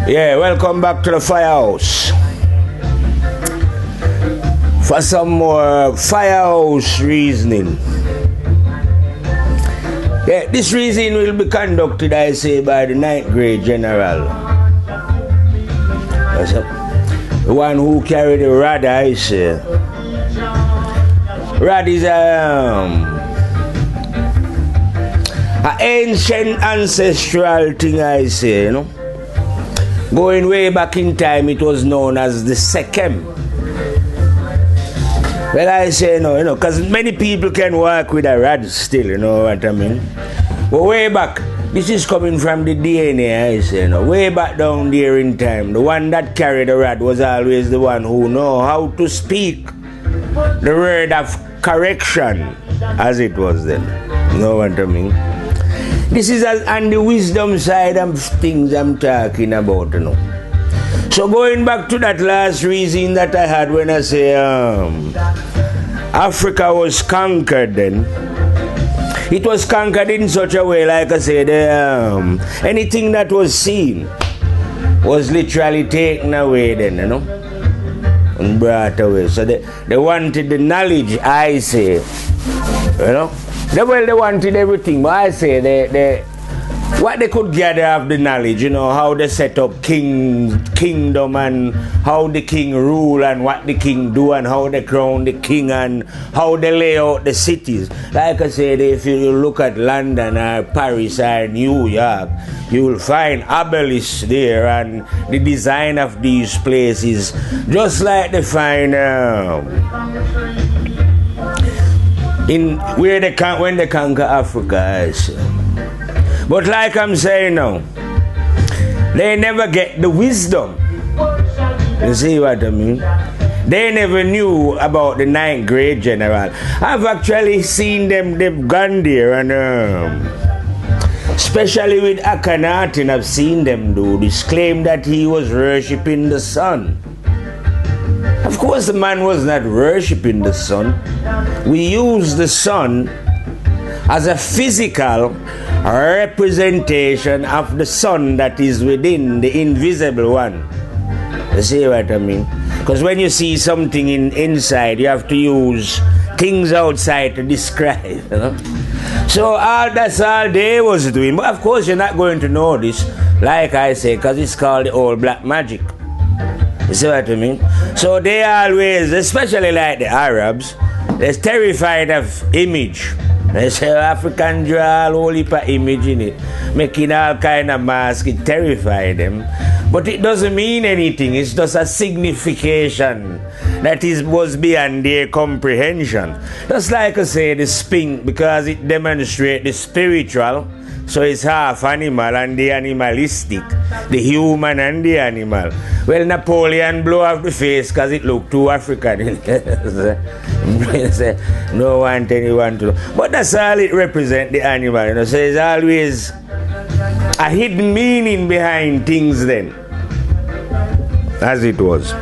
Yeah, welcome back to the firehouse. For some more firehouse reasoning. Yeah, this reasoning will be conducted, I say, by the 9th grade general. The one who carried the rod, I say. Rod is an ancient ancestral thing, I say, you know. Going way back in time, it was known as the Sechem. Well, I say no, you know, because many people can work with a rod still, you know what I mean? But way back, this is coming from the DNA, I say, you know, way back down there in time, the one that carried the rod was always the one who know how to speak the word of correction, as it was then. You know what I mean? This is on the wisdom side of things I'm talking about, you know. So going back to that last reason that I had when I say Africa was conquered then. It was conquered in such a way, like I said, anything that was seen was literally taken away then, you know, and brought away. So they wanted the knowledge, I say, you know. They wanted everything, but I say what they could gather of the knowledge, you know, how they set up kingdom and how the king rule and what the king do and how they crown the king and how they lay out the cities. Like I said, if you look at London or Paris or New York, you will find obelisks there and the design of these places, just like they find when they conquer Africa, I say. But like I'm saying now, they never get the wisdom. You see what I mean? They never knew about the 9th grade general. I've actually seen them, they've gone there and especially with Akhenaten, I've seen them do this claim that he was worshipping the sun. Of course the man was not worshipping the sun. We use the sun as a physical representation of the sun that is within the invisible one. You see what I mean? Because when you see something inside, you have to use things outside to describe, you know? So that's all they was doing. But of course you're not going to know this, like I say, because it's called the old black magic. You see what I mean? So they always, especially like the Arabs, they're terrified of image. They say African draw all heap of image in it, making all kind of masks, it terrifies them. But it doesn't mean anything, it's just a signification that was beyond their comprehension. Just like I say, the sphinx, because it demonstrates the spiritual, so it's half animal and the animalistic, the human and the animal. Well, Napoleon blew off the face because it looked too African. No want anyone to know. But that's all it represents, the animal. You know? So there's always a hidden meaning behind things then, as it was.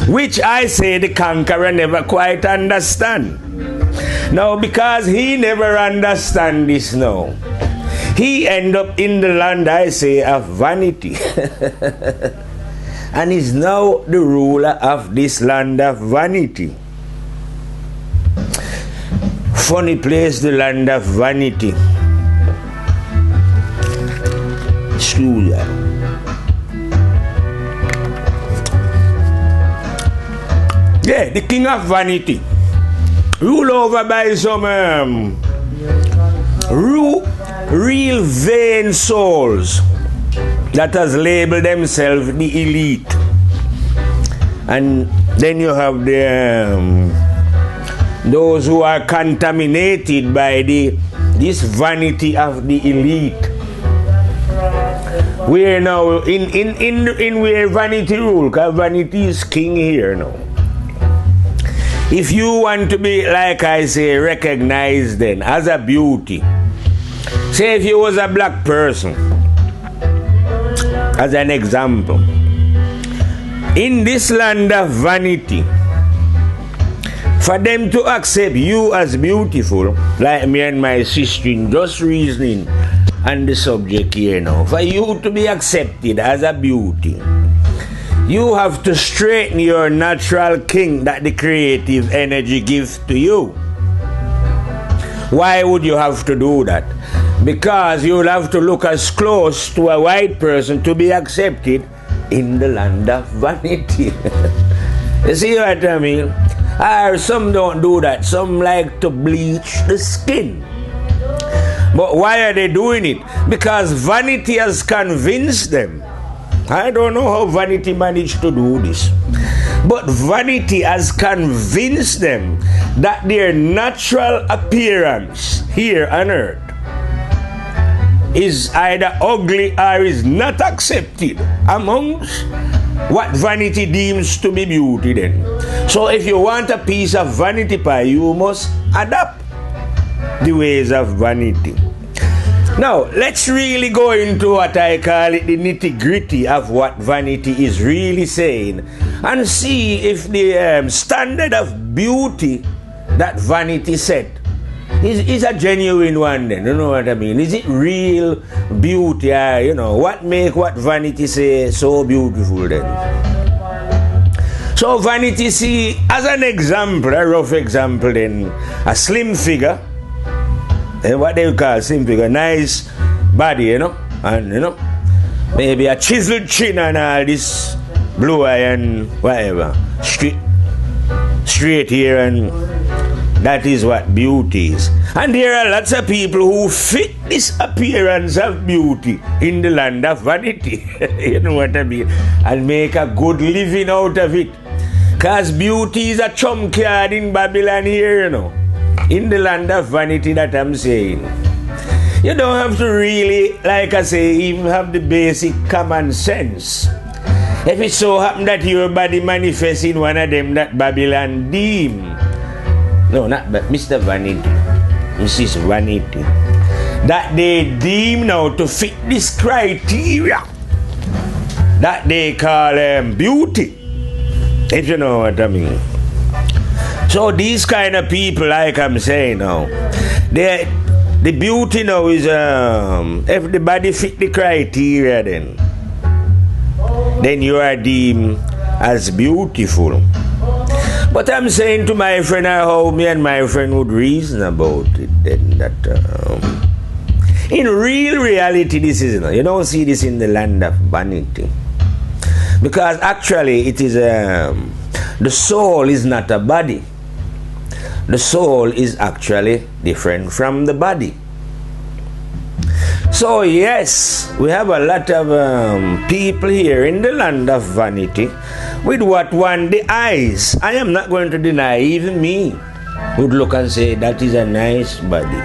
Which I say the conqueror never quite understand. Now, because he never understand this now, he end up in the land, I say, of vanity. And is now the ruler of this land of vanity. Funny place, the land of vanity. Excuse me. Yeah, the king of vanity. Rule over by some real vain souls that has labeled themselves the elite. And then you have those who are contaminated by this vanity of the elite. We are now in where vanity rule, because vanity is king here now. If you want to be, like I say, recognized then as a beauty, say if you was a black person, as an example, in this land of vanity, for them to accept you as beautiful, like me and my sister in just reasoning, on the subject here now. For you to be accepted as a beauty, you have to straighten your natural kink that the creative energy gives to you. Why would you have to do that? Because you'll have to look as close to a white person to be accepted in the land of vanity. You see what I mean? Or some don't do that. Some like to bleach the skin. But why are they doing it? Because vanity has convinced them. I don't know how vanity managed to do this. But vanity has convinced them that their natural appearance here on earth is either ugly or is not accepted amongst what vanity deems to be beauty then. So if you want a piece of vanity pie, you must adapt the ways of vanity. Now, let's really go into what I call it the nitty-gritty of what vanity is really saying and see if the standard of beauty that vanity set is a genuine one then. You know what I mean? Is it real beauty? You know, what make what vanity say so beautiful then? So vanity see, as an example, a rough example then, a slim figure, and what they call slim figure, nice body, you know, and you know, maybe a chiseled chin and all this blue eye and whatever, straight hair, and that is what beauty is. And there are lots of people who fit this appearance of beauty in the land of vanity. You know what I mean? And make a good living out of it. Because beauty is a trump card in Babylon here, you know. In the land of vanity that I'm saying. You don't have to really, like I say, even have the basic common sense. If it so happen that your body manifests in one of them that Babylon deem, no, not but Mr. Vanity, Mrs. Vanity, that they deem now to fit this criteria that they call beauty, if you know what I mean. So these kind of people, like I'm saying now, the beauty now is if the body fit the criteria, then you are deemed as beautiful. But I'm saying to my friend how me and my friend would reason about it then, that in real reality this is, you don't see this in the land of vanity. Because actually it is the soul is not a body. The soul is actually different from the body. So yes, we have a lot of people here in the land of vanity with what one the eyes. I am not going to deny, even me would look and say that is a nice body.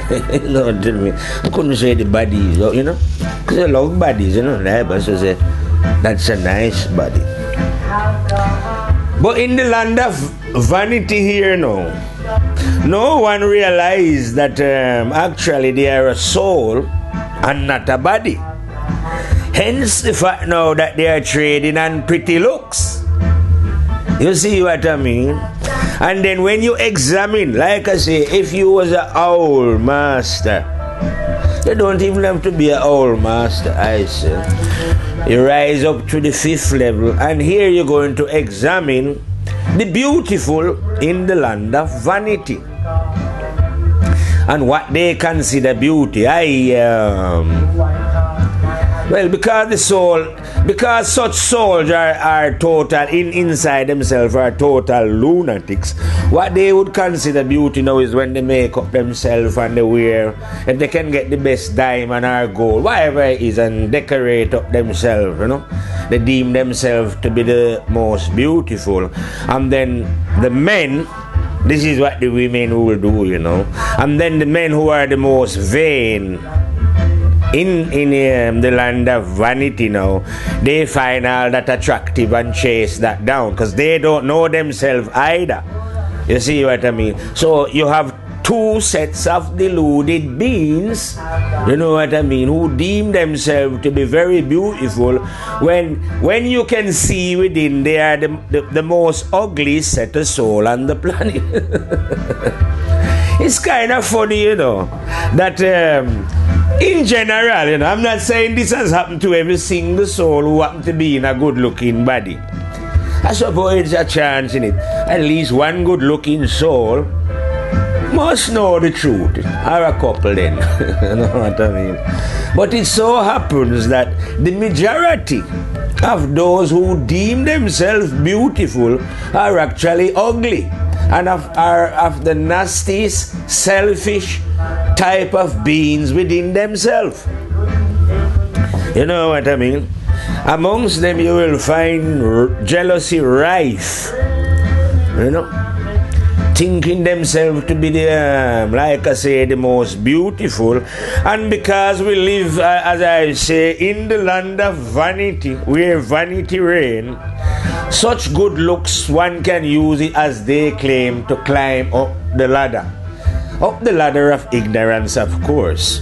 Lord, tell me, I couldn't say the body, you know, because I love bodies, you know. I so say that's a nice body. But in the land of vanity here now, no one realized that actually they are a soul and not a body. Hence the fact now that they are trading on pretty looks. You see what I mean? And then when you examine, like I say, if you was an owl master, you don't even have to be an owl master, I say. You rise up to the 5th level, and here you're going to examine the beautiful in the land of vanity and what they consider beauty. Well, because the soul, because such souls are total inside themselves, are total lunatics. What they would consider beauty now is when they make up themselves and they wear, if they can get the best diamond or gold, whatever it is, and decorate up themselves, you know. They deem themselves to be the most beautiful. And then the men, this is what the women will do, you know. And then the men who are the most vain in the land of vanity now, they find all that attractive and chase that down because they don't know themselves either. You see what I mean? So you have two sets of deluded beings, you know what I mean, who deem themselves to be very beautiful when you can see within they are the most ugly set of soul on the planet. It's kind of funny, you know, that In general, you know, I'm not saying this has happened to every single soul who happened to be in a good-looking body. I suppose it's a chance in it. At least one good-looking soul must know the truth, or a couple then. You know what I mean? But it so happens that the majority of those who deem themselves beautiful are actually ugly and are of the nastiest, selfish type of beings within themselves. You know what I mean? Amongst them you will find jealousy rife, you know, thinking themselves to be the, like I say, the most beautiful. And because we live, as I say, in the land of vanity, where vanity reigns, such good looks, one can use it as they claim to climb up the ladder. Up the ladder of ignorance, of course.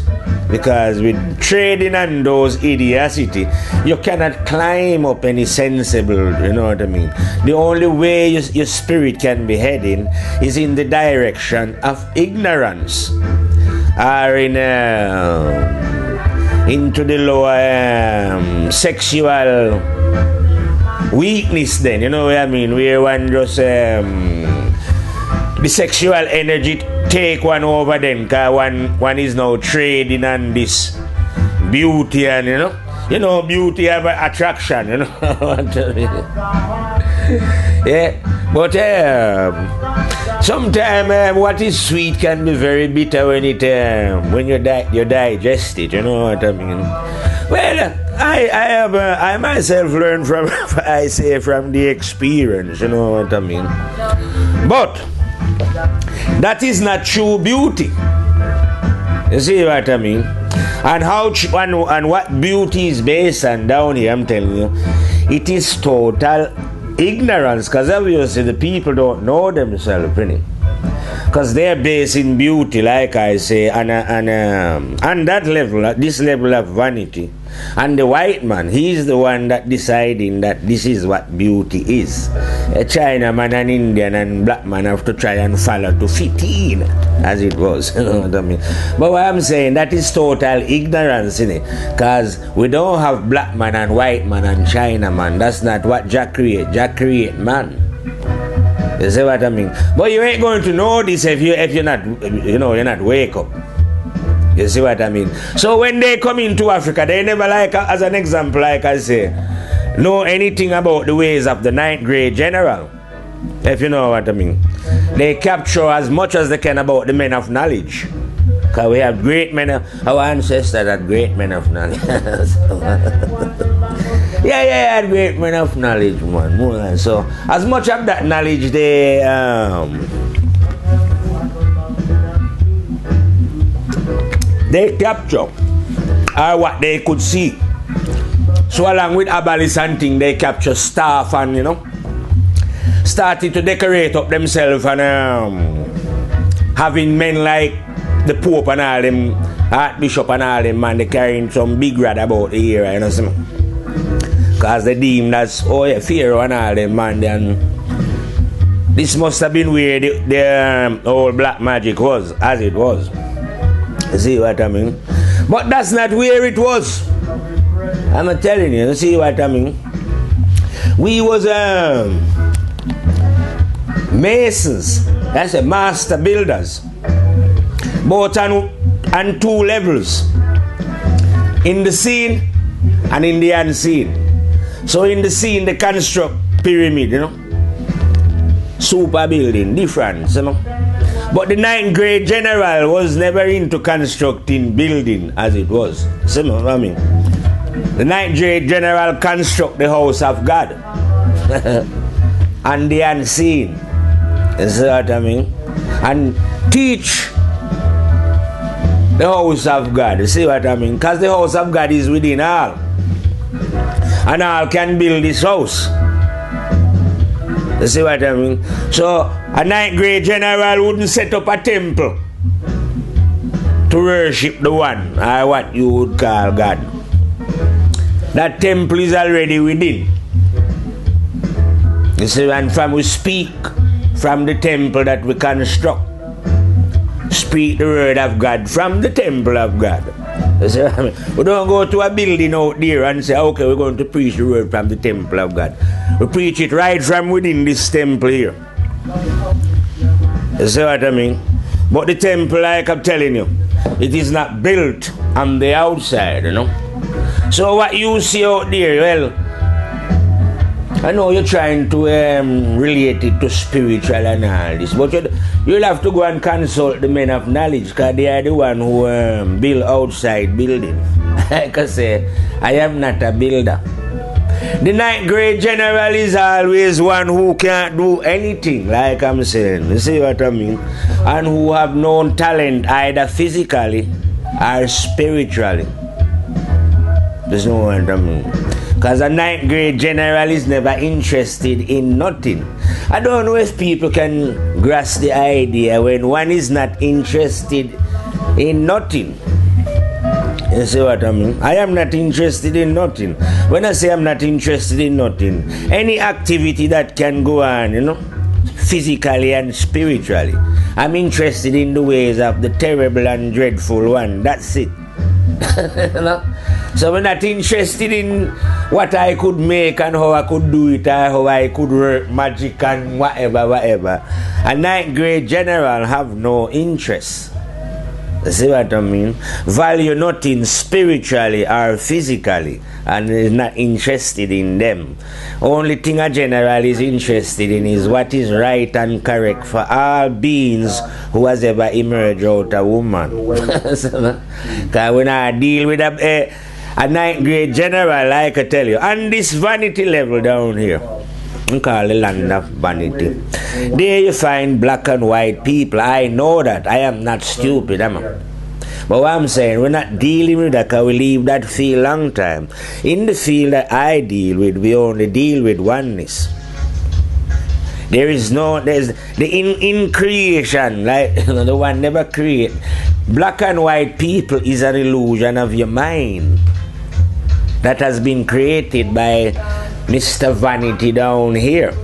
Because with trading on those idiocy, you cannot climb up any sensible, you know what I mean? The only way your spirit can be heading is in the direction of ignorance, or into the lower sexual weakness then, you know what I mean? Where one just, the sexual energy take one over then, because one is now trading on this beauty, and you know beauty have an attraction, you know. Yeah, but sometimes what is sweet can be very bitter when it when you digest it, you know what I mean. Well, I myself learned from I say from the experience, you know what I mean. But that is not true beauty. You see what I mean? And how and what beauty is based on down here, I'm telling you, it is total ignorance. Because obviously the people don't know themselves, really. Because they're based in beauty, like I say, on that level, at this level of vanity. And the white man, he's the one that deciding that this is what beauty is. A Chinaman, an Indian, and black man have to try and follow to fit in, as it was. You know what I mean? But what I'm saying, that is total ignorance, innit? Because we don't have black man and white man and Chinaman. That's not what Jack create. Jack create man. You see what I mean? But you ain't going to know this if you're not, you know, you're not wake up. You see what I mean? So when they come into Africa, they never, like, as an example, like I say, know anything about the ways of the 9th grade general. If you know what I mean. They capture as much as they can about the men of knowledge. Because we have great men, our ancestors had great men of knowledge. Yeah, had great men of knowledge, man. More than so. As much of that knowledge they capture are what they could see. So along with Abalis and thing, they capture staff and, you know, started to decorate up themselves and having men like the Pope and all them, Archbishop and all them, man, they carrying some big rad about the area, you know, see me? Because they deem that's, oh yeah, Pharaoh and all them, man, then this must have been where the old black magic was, as it was. You see what I mean? But that's not where it was. I'm telling you, see what I mean? We was masons, that's a master builders, both on two levels, in the seen and in the unseen. So in the scene, they construct pyramid, you know, super building, different, you know. But the 9th grade general was never into constructing building as it was. See what I mean? The 9th grade general construct the house of God and the unseen. You see what I mean? And teach the house of God. You see what I mean? Because the house of God is within all. And all can build this house. You see what I mean? So a 9th grade general wouldn't set up a temple to worship the one, or what you would call God. That temple is already within. You see, and from we speak from the temple that we construct, speak the word of God from the temple of God. You see what I mean? We don't go to a building out there and say, okay, we're going to preach the word from the temple of God. We preach it right from within this temple here. You see what I mean? But the temple, like I'm telling you, it is not built on the outside, you know. So what you see out there, well, I know you're trying to relate it to spiritual and all this, but you'll have to go and consult the men of knowledge, because they are the one who build outside building. Like I say, I am not a builder. The ninth grade general is always one who can't do anything, like I'm saying. You see what I mean? And who have no talent either physically or spiritually. There's no what I mean. Because a ninth grade general is never interested in nothing. I don't know if people can grasp the idea when one is not interested in nothing. You see what I mean? I am not interested in nothing. When I say I'm not interested in nothing, any activity that can go on, you know, physically and spiritually, I'm interested in the ways of the terrible and dreadful one. That's it. You know? So I'm not interested in what I could make and how I could do it, or how I could work magic and whatever. A ninth grade general have no interest. See what I mean? Value nothing spiritually or physically, and is not interested in them. Only thing a general is interested in is what is right and correct for all beings who has ever emerged out of woman. Because when I deal with a ninth grade general, like I tell you, on this vanity level down here, we call the land of vanity. There you find black and white people. I know that. I am not stupid, am I? But what I'm saying, we're not dealing with that because we leave that field long time. In the field that I deal with, we only deal with oneness. There's the in creation, like the one never create. Black and white people is an illusion of your mind that has been created by Mr. Vanity down here.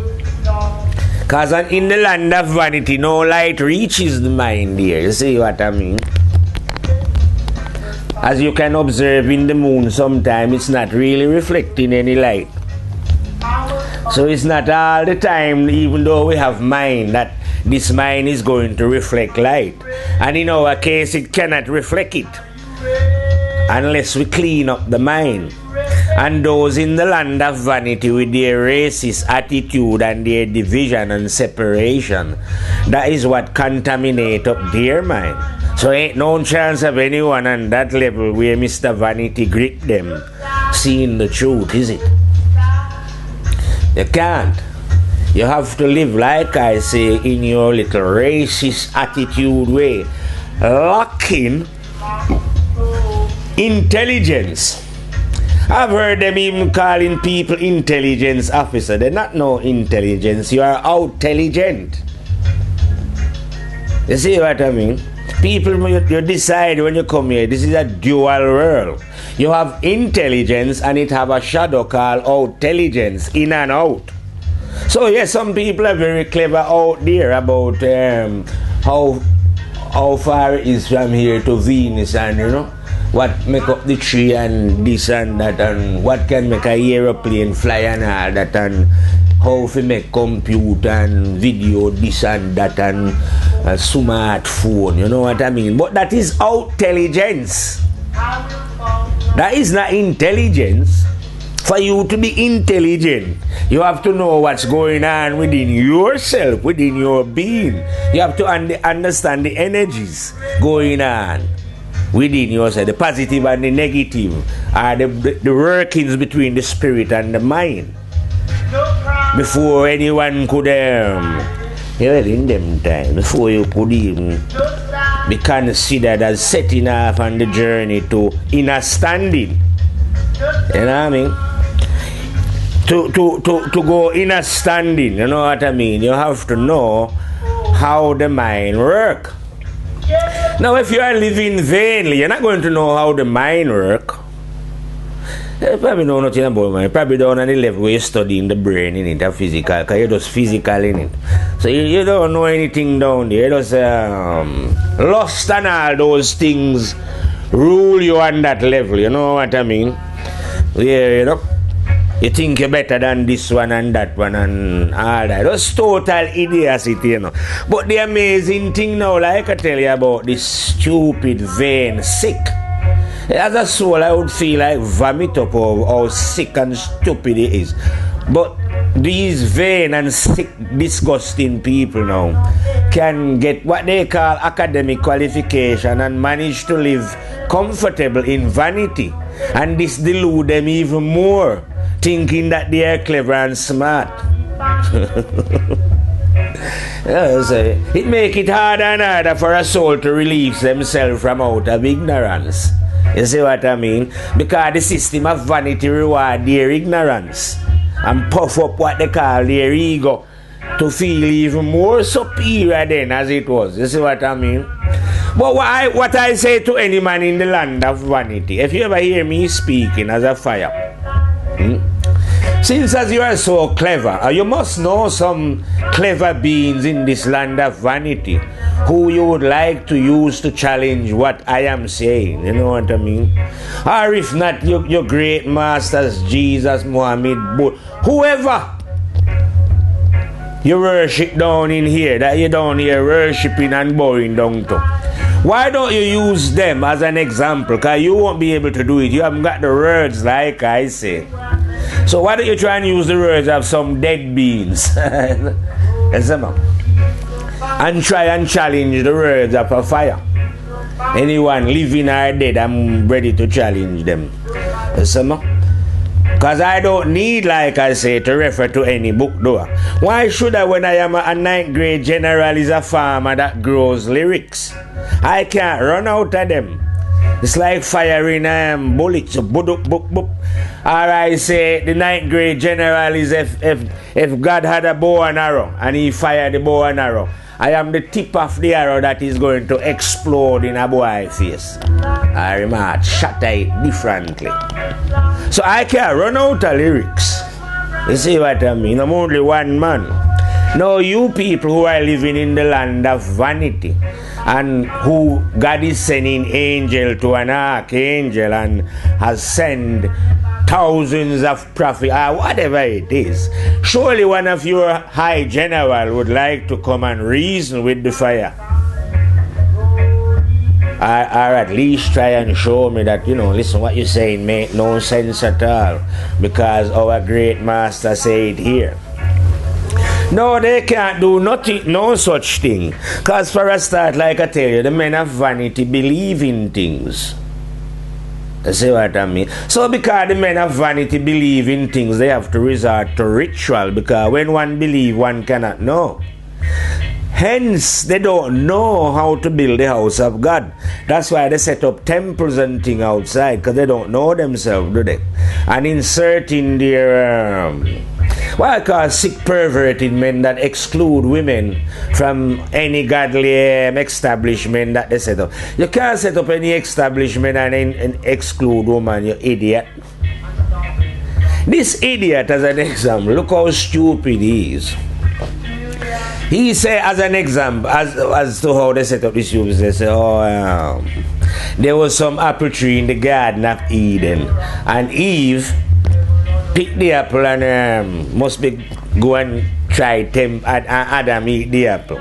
Because in the land of vanity, no light reaches the mind here. You see what I mean? As you can observe in the moon, sometimes it's not really reflecting any light. So it's not all the time, even though we have mind, that this mind is going to reflect light. And in our case, it cannot reflect it unless we clean up the mind. And those in the land of vanity with their racist attitude and their division and separation, that is what contaminate up their mind. So ain't no chance of anyone on that level where Mr. Vanity grip them seeing the truth, is it? You can't. You have to live, like I say, in your little racist attitude way, lacking intelligence. I've heard them even calling people intelligence officer. They're not no intelligence. You are out-intelligent. You see what I mean? People, you decide when you come here, this is a dual world. You have intelligence and it have a shadow called out-intelligence, in and out. So yes, some people are very clever out there about how far it is from here to Venus, and you know, what make up the tree and this and that, and what can make a aeroplane fly and all that, and how to make computer and video this and that, and a smartphone, you know what I mean? But that is out-intelligence. That is not intelligence. For you to be intelligent, you have to know what's going on within yourself, within your being. You have to understand the energies going on within yourself, the positive and the negative, are the workings between the spirit and the mind. Before anyone could, in them times, before you could even be considered as setting off on the journey to inner standing. You know what I mean? To go inner standing, you know what I mean? You have to know how the mind works. Now, if you are living vainly, you're not going to know how the mind works. You probably know nothing about mind. You probably don't on the level where you're studying the brain in it, or physical, because you're just physical in it. So you don't know anything down there. You're just lost and all those things rule you on that level, you know what I mean? Yeah, you know. You think you're better than this one and that one and all that. That's total idiocy, you know. But the amazing thing now, like I tell you about this stupid, vain, sick. As a soul, I would feel like vomit up of how sick and stupid it is. But these vain and sick, disgusting people now can get what they call academic qualification and manage to live comfortable in vanity. And this delude them even more, thinking that they are clever and smart. It makes it harder and harder for a soul to release themselves from out of ignorance. You see what I mean? Because the system of vanity reward their ignorance and puff up what they call their ego to feel even more superior than as it was. You see what I mean? But what I say to any man in the land of vanity, if you ever hear me speaking as a fire, since as you are so clever, you must know some clever beings in this land of vanity who you would like to use to challenge what I am saying. You know what I mean? Or if not, your great masters, Jesus, Muhammad, Buddha, whoever you worship down in here, that you down here worshiping and bowing down to. Why don't you use them as an example? Because you won't be able to do it. You haven't got the words like I say. So why don't you try and use the words of some dead beings? And try and challenge the words of a fire. Anyone living or dead, I'm ready to challenge them. Because I don't need, like I say, to refer to any book though. Why should I, when I am a 9th grade general, is a farmer that grows lyrics? I can't run out of them. It's like firing bullets. Boop, boop, boop. Or I say the 9th grade general is if God had a bow and arrow and he fired the bow and arrow, I am the tip of the arrow that is going to explode in a boy's face. I might shatter it differently. So I can't run out of lyrics. You see what I mean? I'm only one man. Now you people who are living in the land of vanity and who God is sending angel to an archangel and has sent thousands of prophets or whatever it is, surely one of your high general would like to come and reason with the fire. Or at least try and show me that, you know, listen, what you're saying make no sense at all because our great master said here. No, they can't do nothing, no such thing. Because for a start, like I tell you, the men of vanity believe in things. You see what I mean? So because the men of vanity believe in things, they have to resort to ritual. Because when one believes, one cannot know. Hence, they don't know how to build the house of God. That's why they set up temples and things outside. Because they don't know themselves, do they? And inserting their... what I call sick perverted men that exclude women from any godly establishment that they set up. You can't set up any establishment and exclude women, you idiot. This idiot, as an example, look how stupid he is. He say, as an example, as to how they set up this use, they say, there was some apple tree in the Garden of Eden, and Eve pick the apple and must be go and try Adam eat the apple.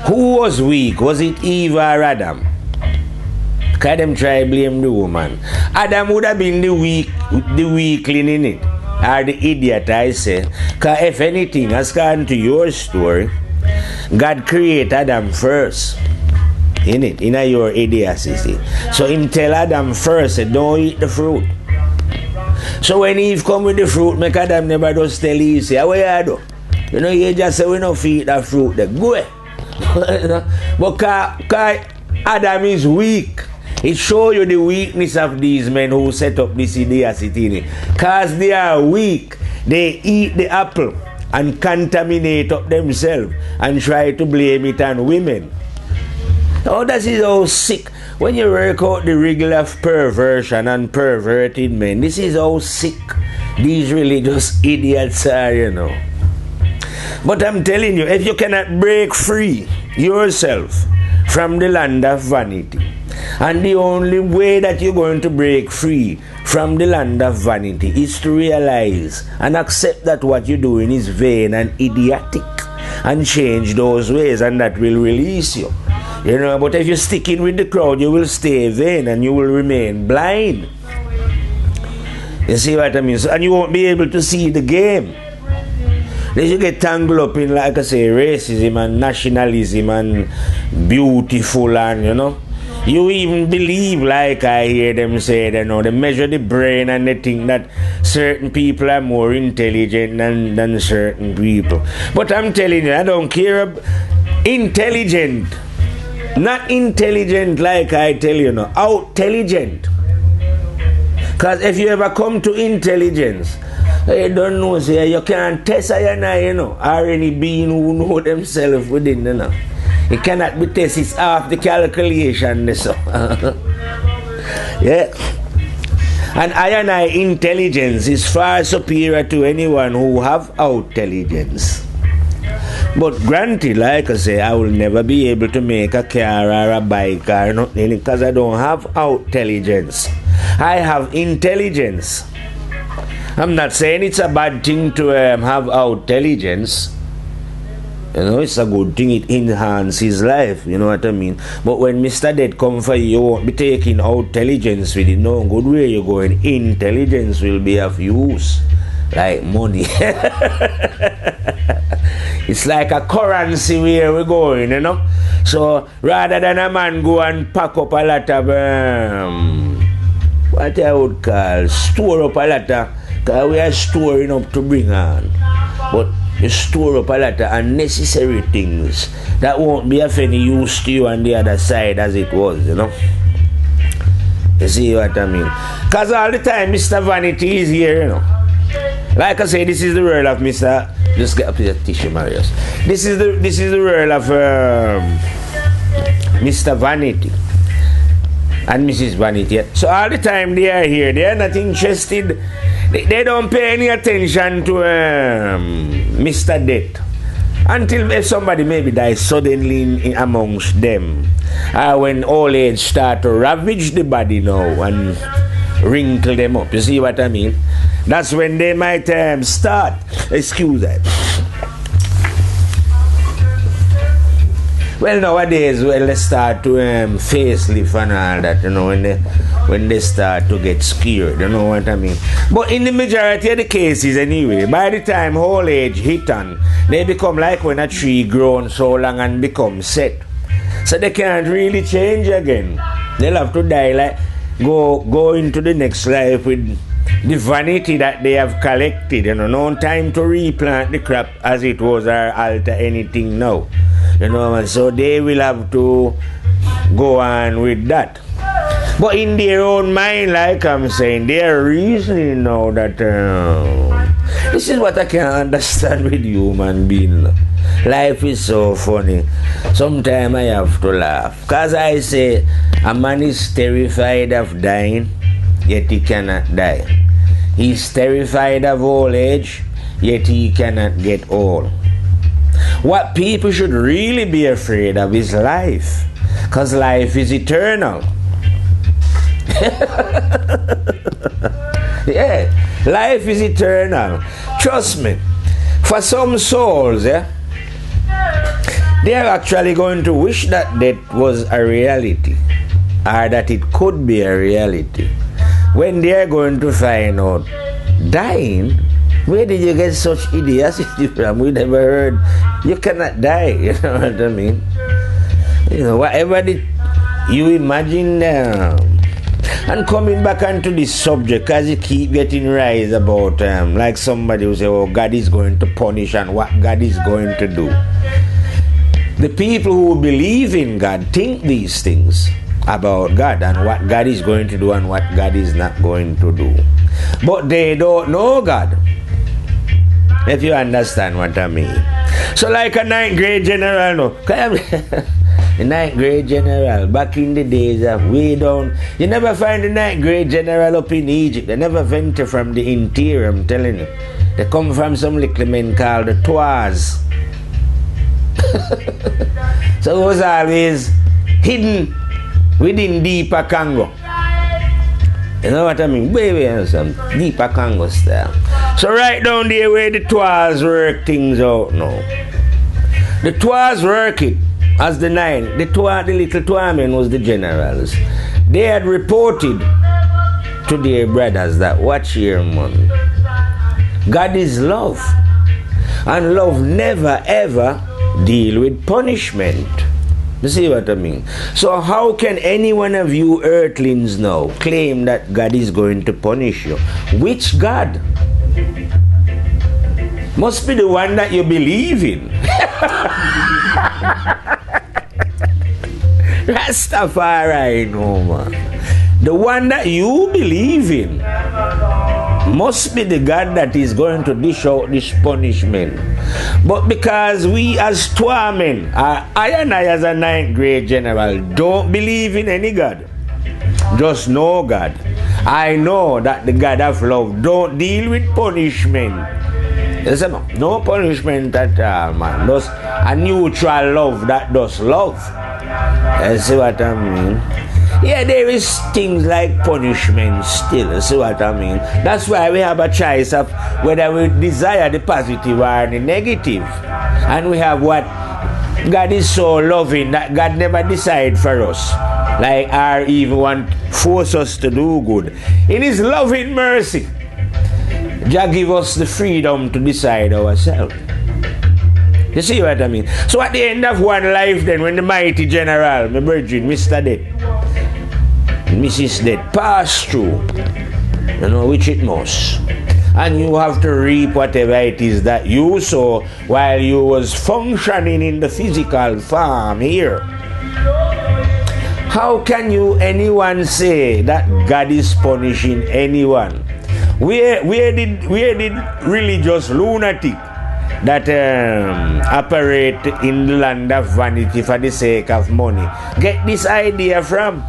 Who was weak? Was it Eve or Adam? Because them try blame the woman. Adam would have been the weakling in it. Or the idiot, I say. Because if anything, as according to your story, God created Adam first. In it, in your idiocy. So him tell Adam first, say, don't eat the fruit. So when Eve come with the fruit, make Adam never just tell Eve, say, what you do? You know, you just say, we don't feed that fruit. They go. But because Adam is weak, it shows you the weakness of these men who set up this idiocy. Because they are weak, they eat the apple and contaminate up themselves and try to blame it on women. Oh, that is how sick. When you work out the wriggle of perversion and perverted men, this is how sick these religious idiots are, you know. But I'm telling you, if you cannot break free yourself from the land of vanity And the only way that you're going to break free from the land of vanity is to realize and accept that what you're doing is vain and idiotic, and change those ways, and that will release you. You know, but if you're sticking with the crowd, you will stay vain and you will remain blind. You see what I mean? So, and you won't be able to see the game. Then you get tangled up in, like I say, racism and nationalism and beautiful, and you know, you even believe, like I hear them say, you know, they measure the brain and they think that certain people are more intelligent than certain people. But I'm telling you, I don't care. Intelligent. Not intelligent like I tell you, no. Out-telligent. Because if you ever come to intelligence, you don't know, say, you can't test I and I, you know, or any being who know themselves within, you know. It cannot be tested, it's half the calculation, so. Yeah. And I intelligence is far superior to anyone who have out-telligence. But granted, like I say, I will never be able to make a car or a bike or nothing because I don't have out-telligence. I have intelligence. I'm not saying it's a bad thing to have out-telligence. You know, it's a good thing, it enhances life, you know what I mean? But when Mr. Dead come for you, you won't be taking out-telligence with it. No good way you're going. Intelligence will be of use. Like money. It's like a currency where we're going, you know? So rather than a man go and pack up a lot of what I would call, store up a lot of, because we are storing up to bring on. But you store up a lot of unnecessary things that won't be of any use to you on the other side as it was, you know? You see what I mean? Because all the time Mr. Vanity is here, you know. Like I say, this is the world of Mr. Just get up to your tissue, Marius. This is the world of Mr. Vanity and Mrs. Vanity. So all the time they are here, they are not interested. They don't pay any attention to Mr. Death until if somebody maybe dies suddenly in amongst them. When old age start to ravage the body now and wrinkle them up. You see what I mean? That's when they might start. Excuse that. Well, nowadays, they start to facelift and all that, you know, when they start to get scared, you know what I mean? But in the majority of the cases anyway, by the time old age hit on, they become like when a tree grown so long and become set. So they can't really change again. They'll have to die, like go into the next life with the vanity that they have collected, you know, no time to replant the crop as it was or alter anything now, you know, and so they will have to go on with that. But in their own mind, like I'm saying, they are reasoning now that this is what I can't understand with human being. Life is so funny. Sometimes I have to laugh, because I say a man is terrified of dying, yet he cannot die. He's terrified of old age, yet he cannot get old. What people should really be afraid of is life, because life is eternal. Yeah, life is eternal. Trust me. For some souls, yeah, they are actually going to wish that death was a reality, or that it could be a reality, when they are going to find out, dying? Where did you get such idiocy from? We never heard. You cannot die, you know what I mean? You know, whatever you imagine now. And coming back onto this subject, because you keep getting rise about, like somebody who say, oh, God is going to punish and what God is going to do. The people who believe in God think these things about God and what God is going to do and what God is not going to do. But they don't know God, if you understand what I mean. So like a ninth grade general, no. The ninth grade general, back in the days of way down, you never find the ninth grade general up in Egypt. They never venture from the interior, I'm telling you. They come from some little men called the Tours. So it was always hidden within deeper Congo. You know what I mean? Baby, some deeper Congo style. So right down there where the Twas work things out now. The Twas work it as the nine. The little Twa men was the generals. They had reported to their brothers that, watch here, man. God is love. And love never ever deal with punishment. You see what I mean? So how can any one of you earthlings now claim that God is going to punish you? Which God? Must be the one that you believe in. Rastafari, no man. The one that you believe in must be the God that is going to dish out this punishment. But because we as Twa men, I and I as a 9th grade general, don't believe in any God. Just know God. I know that the God of love don't deal with punishment. No punishment at all, man. Just a neutral love that does love. You see what I mean? Yeah, there is things like punishment still. You see what I mean? That's why we have a choice of whether we desire the positive or the negative. And we have what God is so loving that God never decide for us. Like, or even want force us to do good. In His loving mercy, Jah give us the freedom to decide ourselves. You see what I mean? So at the end of one life then, when the mighty general, my virgin, Mr. Death, Mrs. Death, pass through, you know, which it must. And you have to reap whatever it is that you saw while you was functioning in the physical form here. How can anyone say that God is punishing anyone? Where did religious lunatic that operate in the land of vanity for the sake of money get this idea from?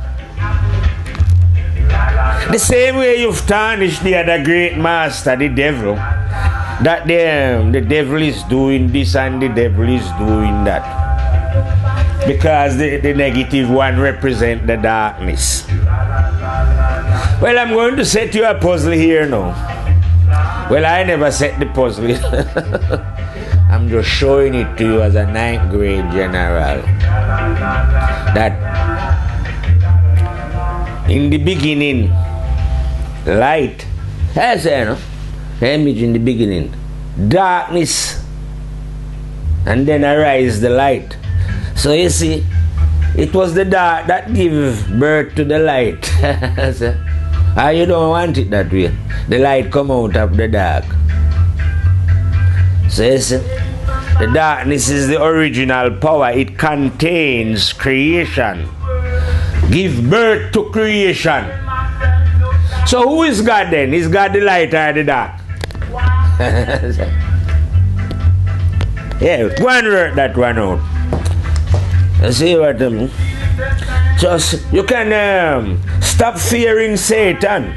The same way you've tarnished the other great master, the devil, that the devil is doing this and the devil is doing that. Because the negative one represents the darkness. Well, I'm going to set you a puzzle here now. Well, I never set the puzzle. I'm just showing it to you as a 9th grade general. That in the beginning, light, that's it, no? The image in the beginning, darkness, and then arise the light. So you see, it was the dark that gave birth to the light. You don't want it that way. The light come out of the dark. So you see, the darkness is the original power. It contains creation. Give birth to creation. So who is God then? Is God the light or the dark? Yeah, one word that one out. You see what I mean? Just, you can stop fearing Satan.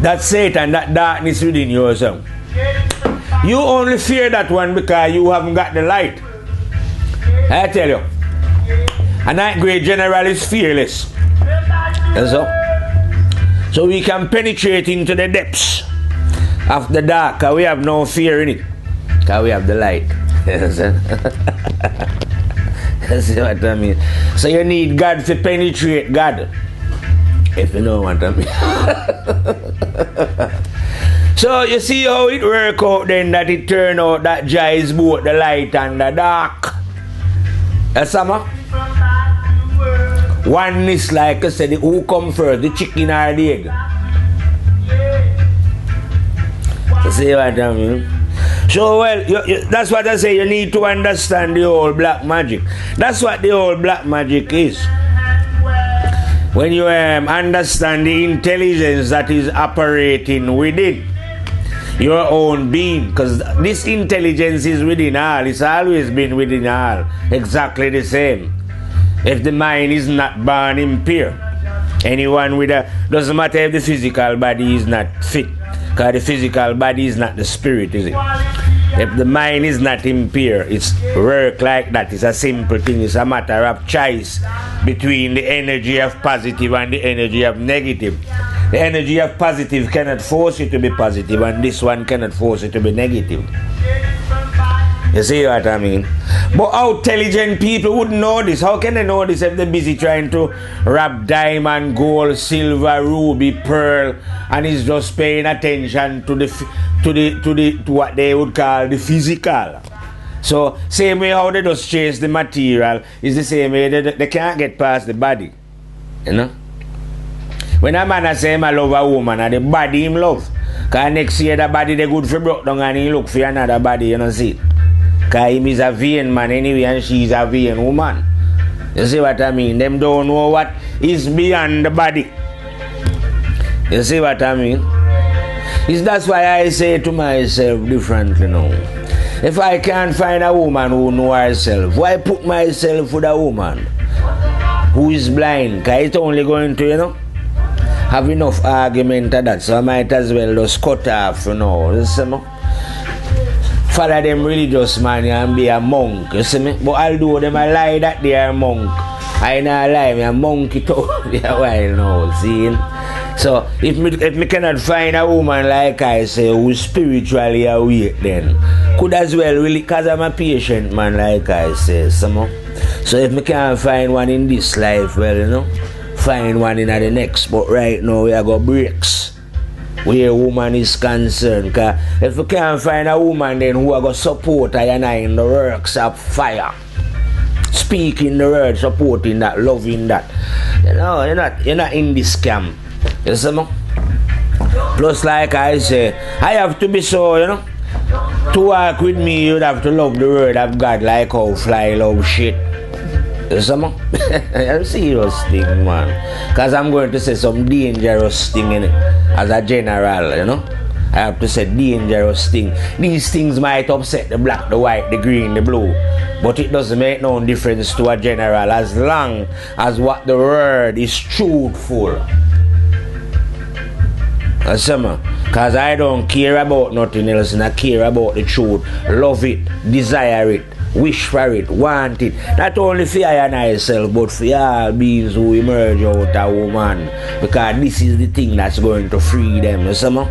That Satan, that darkness within yourself. You only fear that one because you haven't got the light. I tell you. A 9th grade general is fearless. So we can penetrate into the depths of the dark because we have no fear in it. Because we have the light. You see what I mean? So you need God to penetrate God. If you know what I mean. So you see how it work out then, that it turn out that Jah is both the light and the dark. That's summer. Oneness, like I said, who come first, the chicken or the egg? You see what I mean? So, well, that's what I say, you need to understand the whole black magic. That's what the whole black magic is. When you understand the intelligence that is operating within your own being, because this intelligence is within all, it's always been within all, exactly the same. If the mind is not born impure, anyone with a, doesn't matter if the physical body is not fit, because the physical body is not the spirit, is it? If the mind is not impaired, it's work like that. It's a simple thing. It's a matter of choice between the energy of positive and the energy of negative. The energy of positive cannot force you to be positive, and this one cannot force you to be negative. You see what I mean? But how intelligent people would know this? How can they know this if they're busy trying to wrap diamond, gold, silver, ruby, pearl, and is just paying attention to what they would call the physical? So same way how they just chase the material is the same way they can't get past the body. You know? When a man say I love a woman, and the body him love, because next year the body they good for broke down and he look for another body, you know, see. Because him is a vain man anyway and she's a vain woman. You see what I mean? Them don't know what is beyond the body. You see what I mean? That's why I say to myself differently now. If I can't find a woman who knows herself, why put myself with a woman who is blind? Because it's only going to, you know, have enough argument to that. So I might as well just cut off, you know. You see me? Follow them religious man and be a monk, you see me? But although them a lie that they are monk, I not lie, me a monkey too for a while now, see? So if me cannot find a woman like I say who is spiritually awake, then could as well really, because I'm a patient man like I say, so if me can't find one in this life, well, you know, find one in the next. But right now we are got breaks where a woman is concerned. Because if we can't find a woman then who are going to support I and I in the works of fire, speaking the word, supporting that, loving that, you know, you're not in this camp. You see me? Plus, like I say, I have to be so, you know, to work with me you'd have to love the word of God like how fly love shit. You see me? I'm serious thing, man. Because I'm going to say some dangerous thing in it as a general, you know. I have to say dangerous thing. These things might upset the black, the white, the green, the blue. But it doesn't make no difference to a general as long as what the word is truthful. You see me? Because I don't care about nothing else and I care about the truth. Love it, desire it, wish for it, want it. Not only for I and myself, but for all beings who emerge out a woman. Because this is the thing that's going to free them. You see me?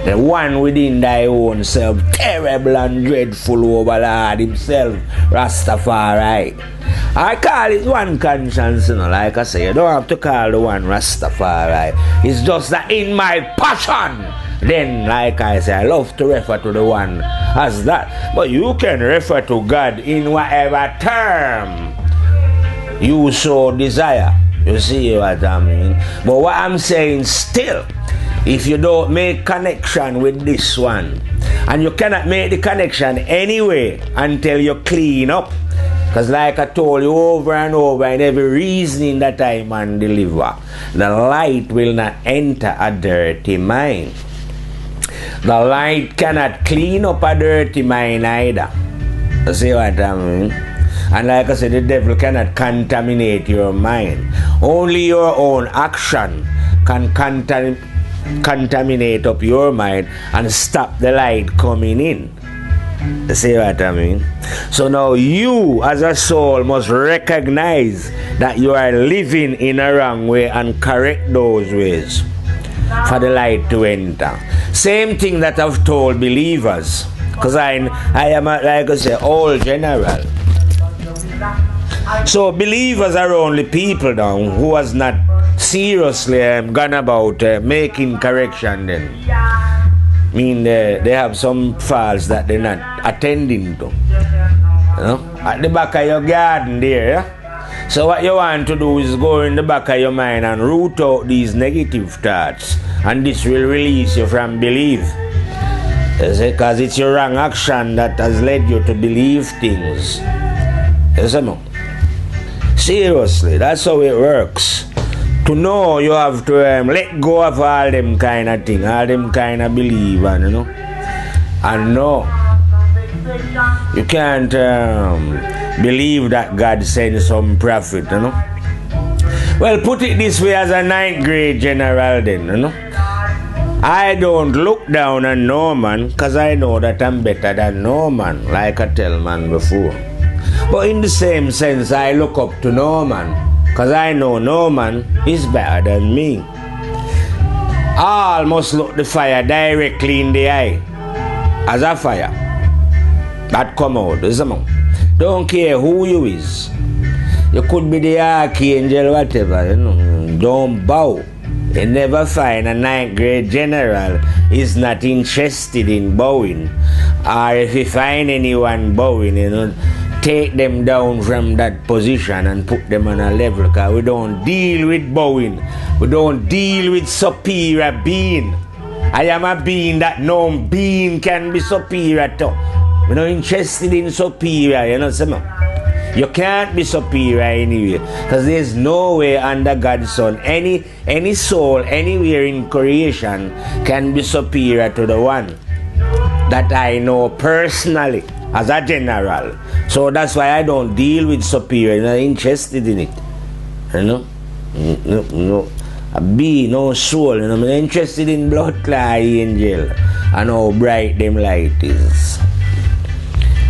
The one within thy own self, terrible and dreadful overlord himself, Rastafari. I call it one conscience, you know, like I say, you don't have to call the one Rastafari. It's just that in my passion, then, like I say, I love to refer to the one as that. But you can refer to God in whatever term you so desire. You see what I mean? But what I'm saying still, if you don't make connection with this one, and you cannot make the connection anyway until you clean up, because like I told you over and over in every reasoning that I man deliver, the light will not enter a dirty mind. The light cannot clean up a dirty mind either. You see what I mean? And like I said, the devil cannot contaminate your mind. Only your own action can contaminate up your mind and stop the light coming in. You see what I mean? So now you as a soul must recognize that you are living in a wrong way and correct those ways for the light to enter. Same thing that I've told believers, because I am a, like I say, old general. So believers are only people now who has not seriously gone about making correction then. I mean they have some faults that they're not attending to. You know? At the back of your garden there, yeah? So what you want to do is go in the back of your mind and root out these negative thoughts, and this will release you from belief. Because it's your wrong action that has led you to believe things. You see no? Seriously, that's how it works. To know, you have to let go of all them kind of thing, all them kind of belief, and you know, and no, you can't believe that God sends some prophet, you know. Well, put it this way, as a 9th grade general then, you know, I don't look down on no man because I know that I'm better than no man, like I tell man before. But in the same sense, I look up to no man because I know no man is better than me. All must look the fire directly in the eye as a fire that come out. Don't care who you is. You could be the archangel, whatever, you know. Don't bow. You never find a 9th grade general is not interested in bowing. Or if you find anyone bowing, you know, take them down from that position and put them on a level, because we don't deal with bowing. We don't deal with superior being. I am a being that no being can be superior to. We're not interested in superior, you know, you can't be superior anyway, because there's no way under God's Son any soul anywhere in creation can be superior to the one that I know personally as a general. So that's why I don't deal with superior. I'm not interested in it. You know? No. A being, no soul. You know? I'm not interested in blood clot angel and how bright them light is.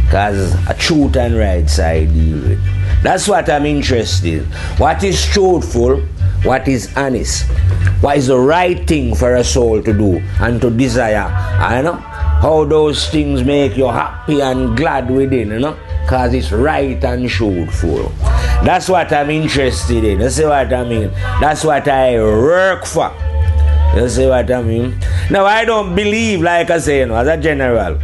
Because a truth and right side deal with. That's what I'm interested in. What is truthful, what is honest, what is the right thing for a soul to do and to desire. You know? How those things make you happy and glad within, you know? Because it's right and truthful. That's what I'm interested in. You see what I mean? That's what I work for. You see what I mean? Now, I don't believe, like I say, you know, as a general,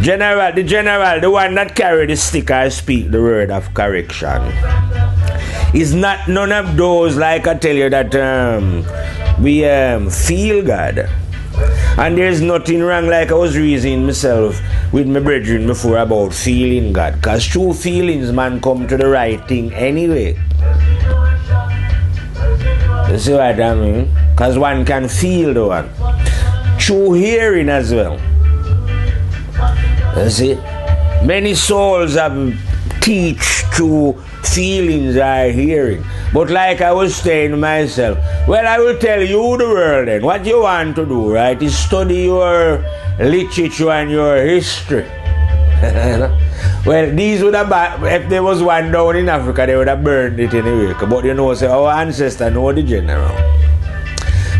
the one that carry the stick or speak the word of correction, is not none of those, like I tell you, that we feel God. And there's nothing wrong, like I was reasoning myself with my brethren before about feeling God. Because true feelings, man, come to the right thing anyway. You see what I mean? Because one can feel the one. True hearing as well. You see? Many souls have teach through feelings or hearing. But like I was saying to myself, well, I will tell you the world then. What you want to do, right, is study your literature and your history. Well, these would have, if there was one down in Africa, they would have burned it anyway. But you know, say, our ancestors know the general.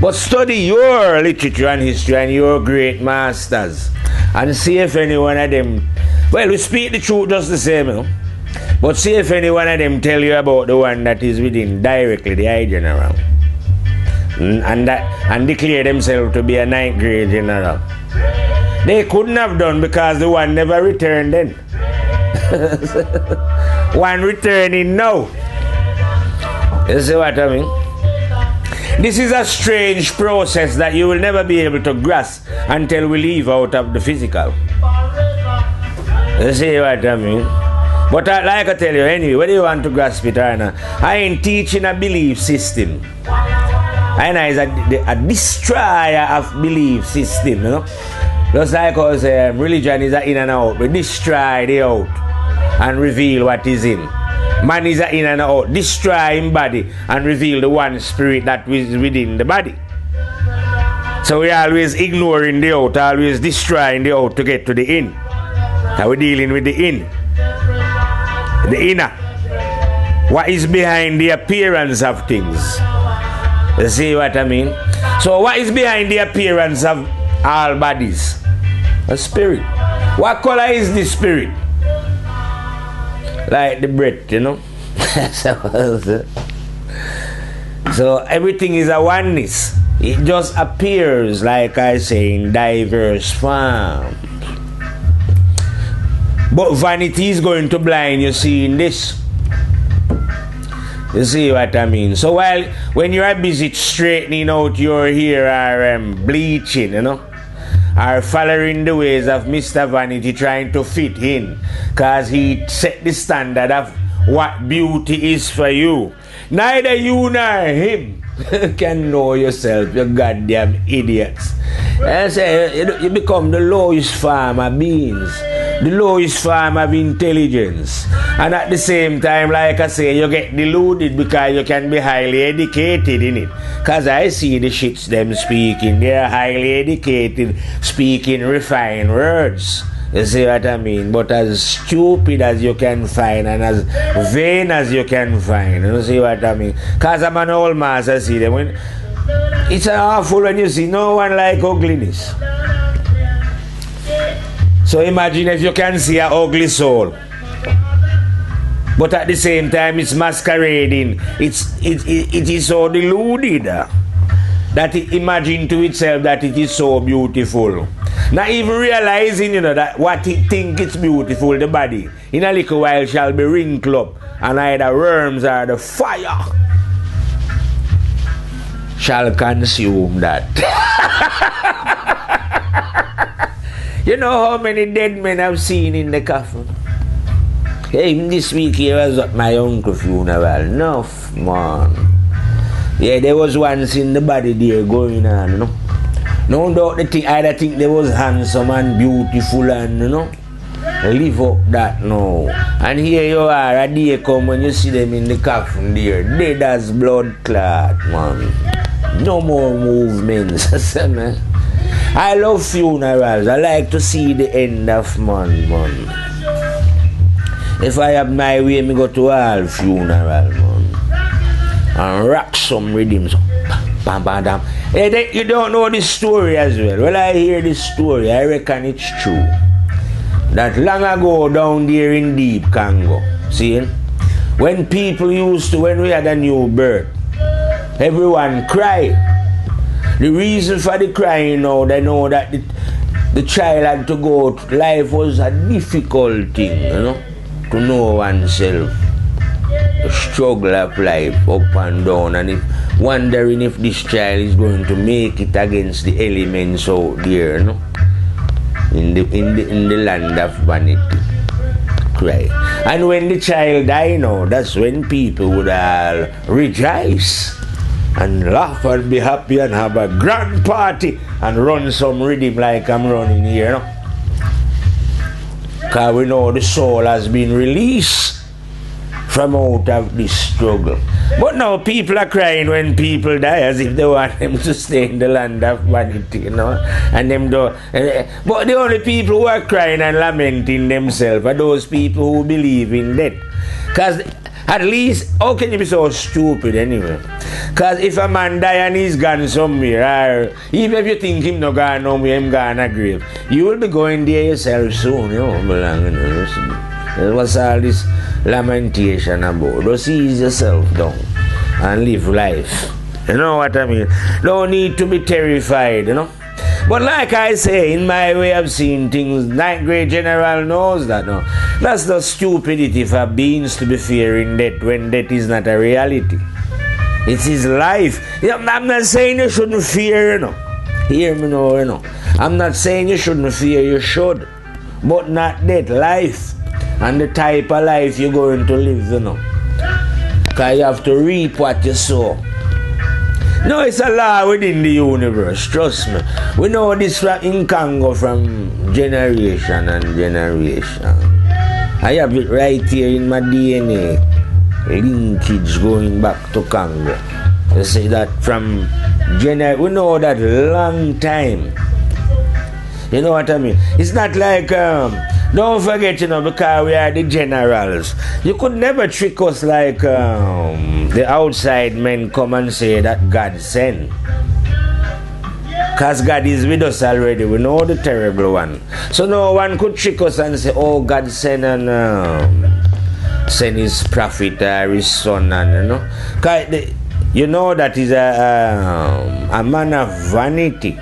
But study your literature and history and your great masters and see if any one of them, well, we speak the truth just the same, you know. But see if any one of them tell you about the one that is within directly the high general. And declare themselves to be a 9th grade general. They couldn't have done because the one never returned then. One returning now. You see what I mean? This is a strange process that you will never be able to grasp until we leave out of the physical. You see what I mean? But like I tell you, anyway, whether you want to grasp it or not, I ain't teaching a belief system. And I is a destroyer of belief system, you know. Just like us, religion is a in and out. We destroy the out and reveal what is in. Man is a in and out. Destroy him body and reveal the one spirit that is within the body. So we always ignoring the out, always destroying the out to get to the in. Now we're dealing with the in. The inner. What is behind the appearance of things? You see what I mean? So what is behind the appearance of all bodies? A spirit. What color is the spirit? Like the breath, you know? So everything is a oneness. It just appears, like I say, in diverse forms. But vanity is going to blind you seeing this. You see what I mean? So when you are busy straightening out your hair or bleaching, you know, or following the ways of Mr. Vanity trying to fit in, because he set the standard of what beauty is for you. Neither you nor him can know yourself, you goddamn idiots. I say, you become the lowest form of beings. the lowest form of intelligence. And at the same time, like I say, you get deluded because you can be highly educated in it. Because I see the shits them speaking, they are highly educated, speaking refined words. You see what I mean? But as stupid as you can find and as vain as you can find. You see what I mean? Because I'm an old master, see them. When, it's awful when you see no one like ugliness. So imagine if you can see an ugly soul. But at the same time it's masquerading. It is so deluded that it imagines to itself that it is so beautiful. Not even realizing, that what it thinks it's beautiful, the body, in a little while shall be wrinkled up, and either worms or the fire shall consume that. You know how many dead men I've seen in the coffin? Hey, this week here was at my uncle's funeral. Enough, man. Yeah, there was once in the body there going on, No doubt I think they was handsome and beautiful and, live up that now. And here you are, a day come when you see them in the coffin there, dead as blood clot, man. No more movements, man. I love funerals. I like to see the end of man. If I have my way, me go to all funeral, man. And rock some rhythms. Bam, bam, bam. Hey, you don't know this story as well. Well, I hear this story. I reckon it's true. That long ago down there in deep Congo, see, when people when we had a new birth, everyone cried. The reason for the crying now, they know that the child had to go. Life was a difficult thing, to know oneself. The struggle of life up and down, and wondering if this child is going to make it against the elements out there, in the land of vanity. Cry. And when the child died now, that's when people would all rejoice and laugh and be happy and have a grand party and run some rhythm like I'm running here, because we know the soul has been released from out of this struggle. But now people are crying when people die as if they want them to stay in the land of vanity, and them do. But the only people who are crying and lamenting themselves are those people who believe in death. Because at least, how can you be so stupid anyway? Because if a man die and he's gone somewhere, or even if you think him not gone nowhere, him gone a grave, you will be going there yourself soon, What's all this lamentation about? Just ease yourself down and live life. You know what I mean? Don't need to be terrified, But like I say, in my way of seeing things, Ninth Grade General knows that now. That's the stupidity for beings to be fearing death when death is not a reality. It's his life. I'm not saying you shouldn't fear, Hear me now, I'm not saying you shouldn't fear, you should. But not death, life. And the type of life you're going to live, Because you have to reap what you sow. No, it's a law within the universe, trust me. We know this in Congo from generation and generation. I have it right here in my DNA. Linkage going back to Congo. You see that from we know that long time. You know what I mean? It's not like, don't forget, because we are the generals. You could never trick us like the outside men come and say that God sent. Because God is with us already. We know the terrible one. So no one could trick us and say, oh, God sent and send his prophet or his son. Because you know that is a man of vanity.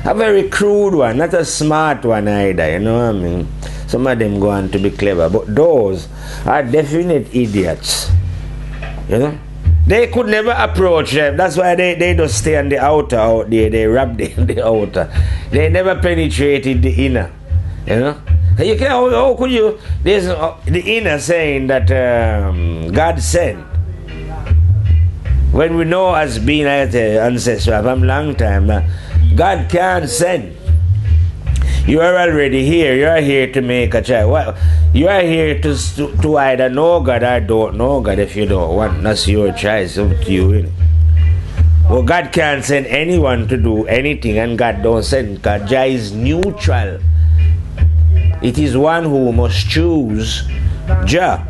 A very crude one, not a smart one either, you know what I mean? Some of them go on to be clever, but those are definite idiots. They could never approach them. That's why they just stay on the outer out there. They wrap the outer. They never penetrated the inner. You can, how could you? There's the inner saying that God sent. When we know as being an ancestor from a long time, God can't send. You are already here. You are here to make a child. Well, you are here to either know God or don't know God. If you don't want, that's your choice. Up to you. Innit? Well, God can't send anyone to do anything, and God don't send. God Jah is neutral. It is one who must choose Jah.